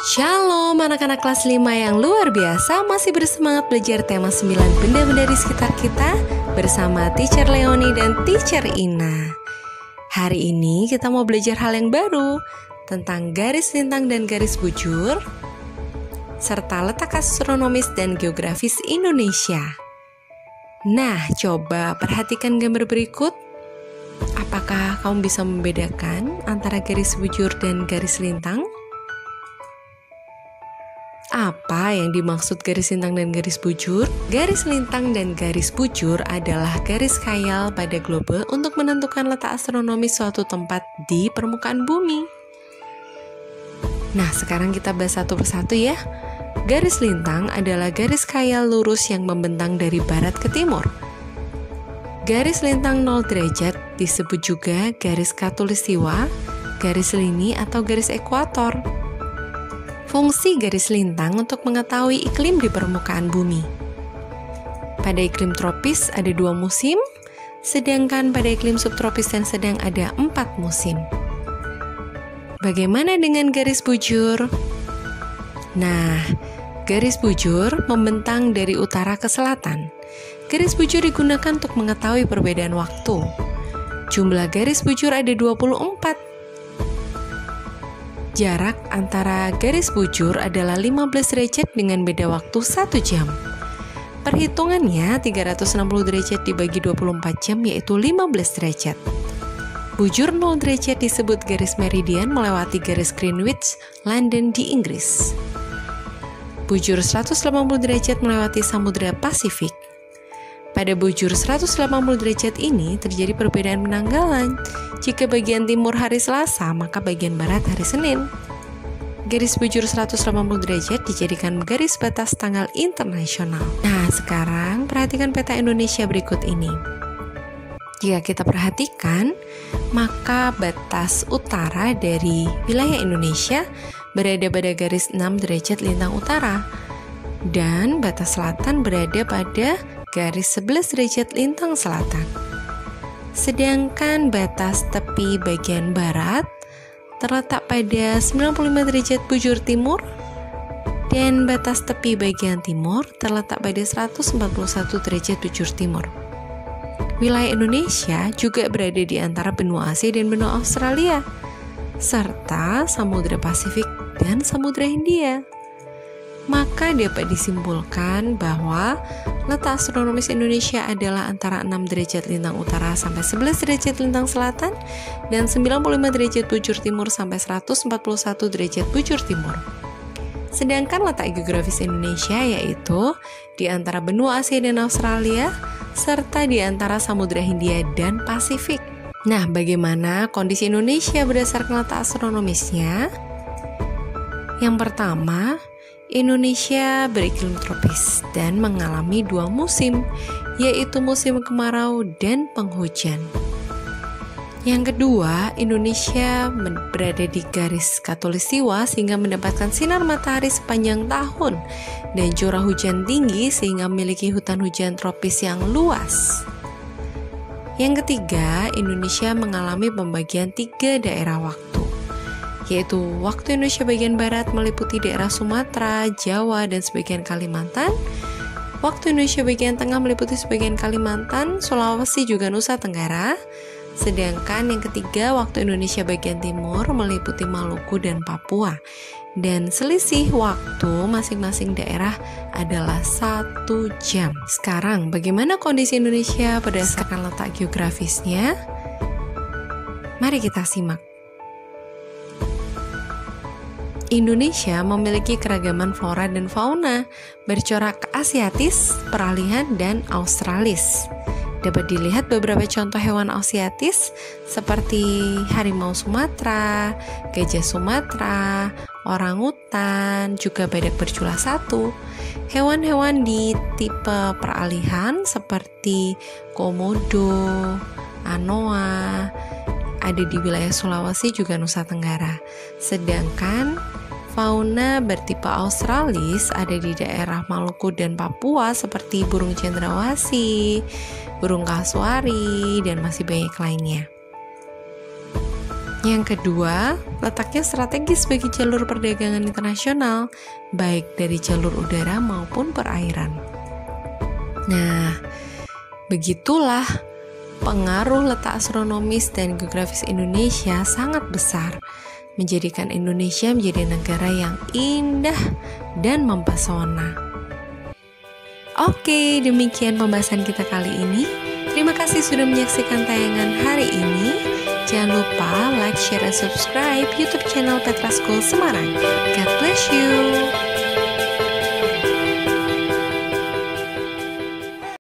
Shalom anak-anak kelas 5 yang luar biasa, masih bersemangat belajar tema 9 benda-benda di sekitar kita bersama Teacher Leoni dan Teacher Ina. Hari ini kita mau belajar hal yang baru tentang garis lintang dan garis bujur serta letak astronomis dan geografis Indonesia. Nah, coba perhatikan gambar berikut. Apakah kamu bisa membedakan antara garis bujur dan garis lintang? Apa yang dimaksud garis lintang dan garis bujur? Garis lintang dan garis bujur adalah garis khayal pada globe untuk menentukan letak astronomis suatu tempat di permukaan bumi. Nah, sekarang kita bahas satu persatu ya. Garis lintang adalah garis khayal lurus yang membentang dari barat ke timur. Garis lintang 0 derajat disebut juga garis khatulistiwa, garis lini atau garis ekuator. Fungsi garis lintang untuk mengetahui iklim di permukaan bumi. Pada iklim tropis ada 2 musim, sedangkan pada iklim subtropis dan sedang ada 4 musim. Bagaimana dengan garis bujur? Nah, garis bujur membentang dari utara ke selatan. Garis bujur digunakan untuk mengetahui perbedaan waktu. Jumlah garis bujur ada 24. Jarak antara garis bujur adalah 15 derajat dengan beda waktu 1 jam. Perhitungannya 360 derajat dibagi 24 jam yaitu 15 derajat. Bujur 0 derajat disebut garis meridian melewati garis Greenwich, London di Inggris. Bujur 180 derajat melewati Samudra Pasifik. Pada bujur 180 derajat ini terjadi perbedaan penanggalan. Jika bagian timur hari Selasa, maka bagian barat hari Senin. Garis bujur 180 derajat dijadikan garis batas tanggal internasional. Nah, sekarang perhatikan peta Indonesia berikut ini. Jika kita perhatikan, maka batas utara dari wilayah Indonesia berada pada garis 6 derajat lintang utara dan batas selatan berada pada garis 11 derajat lintang selatan. Sedangkan batas tepi bagian barat terletak pada 95 derajat bujur timur dan batas tepi bagian timur terletak pada 141 derajat bujur timur. Wilayah Indonesia juga berada di antara benua Asia dan benua Australia, serta Samudra Pasifik dan Samudra Hindia. Maka dapat disimpulkan bahwa letak astronomis Indonesia adalah antara 6 derajat lintang utara sampai 11 derajat lintang selatan dan 95 derajat bujur timur sampai 141 derajat bujur timur. Sedangkan letak geografis Indonesia yaitu di antara benua Asia dan Australia serta di antara Samudra Hindia dan Pasifik. Nah, bagaimana kondisi Indonesia berdasarkan letak astronomisnya? Yang pertama, Indonesia beriklim tropis dan mengalami 2 musim, yaitu musim kemarau dan penghujan. Yang kedua, Indonesia berada di garis khatulistiwa sehingga mendapatkan sinar matahari sepanjang tahun dan curah hujan tinggi sehingga memiliki hutan hujan tropis yang luas. Yang ketiga, Indonesia mengalami pembagian 3 daerah waktu, yaitu waktu Indonesia bagian barat meliputi daerah Sumatera, Jawa, dan sebagian Kalimantan. Waktu Indonesia bagian tengah meliputi sebagian Kalimantan, Sulawesi, juga Nusa Tenggara. Sedangkan yang ketiga, waktu Indonesia bagian timur meliputi Maluku dan Papua. Dan selisih waktu masing-masing daerah adalah 1 jam. Sekarang, bagaimana kondisi Indonesia berdasarkan letak geografisnya? Mari kita simak. Indonesia memiliki keragaman flora dan fauna bercorak Asiatis, peralihan, dan Australis. Dapat dilihat beberapa contoh hewan Asiatis seperti harimau Sumatera, gajah Sumatera, orangutan, juga badak bercula 1. Hewan-hewan di tipe peralihan seperti komodo, anoa ada di wilayah Sulawesi juga Nusa Tenggara. Sedangkan fauna bertipe Australis ada di daerah Maluku dan Papua seperti burung cendrawasih, burung kasuari, dan masih banyak lainnya. Yang kedua, letaknya strategis bagi jalur perdagangan internasional, baik dari jalur udara maupun perairan. Nah, begitulah pengaruh letak astronomis dan geografis Indonesia sangat besar, menjadikan Indonesia menjadi negara yang indah dan mempesona. Oke, demikian pembahasan kita kali ini. Terima kasih sudah menyaksikan tayangan hari ini. Jangan lupa like, share, dan subscribe YouTube channel Petra School Semarang. God bless you.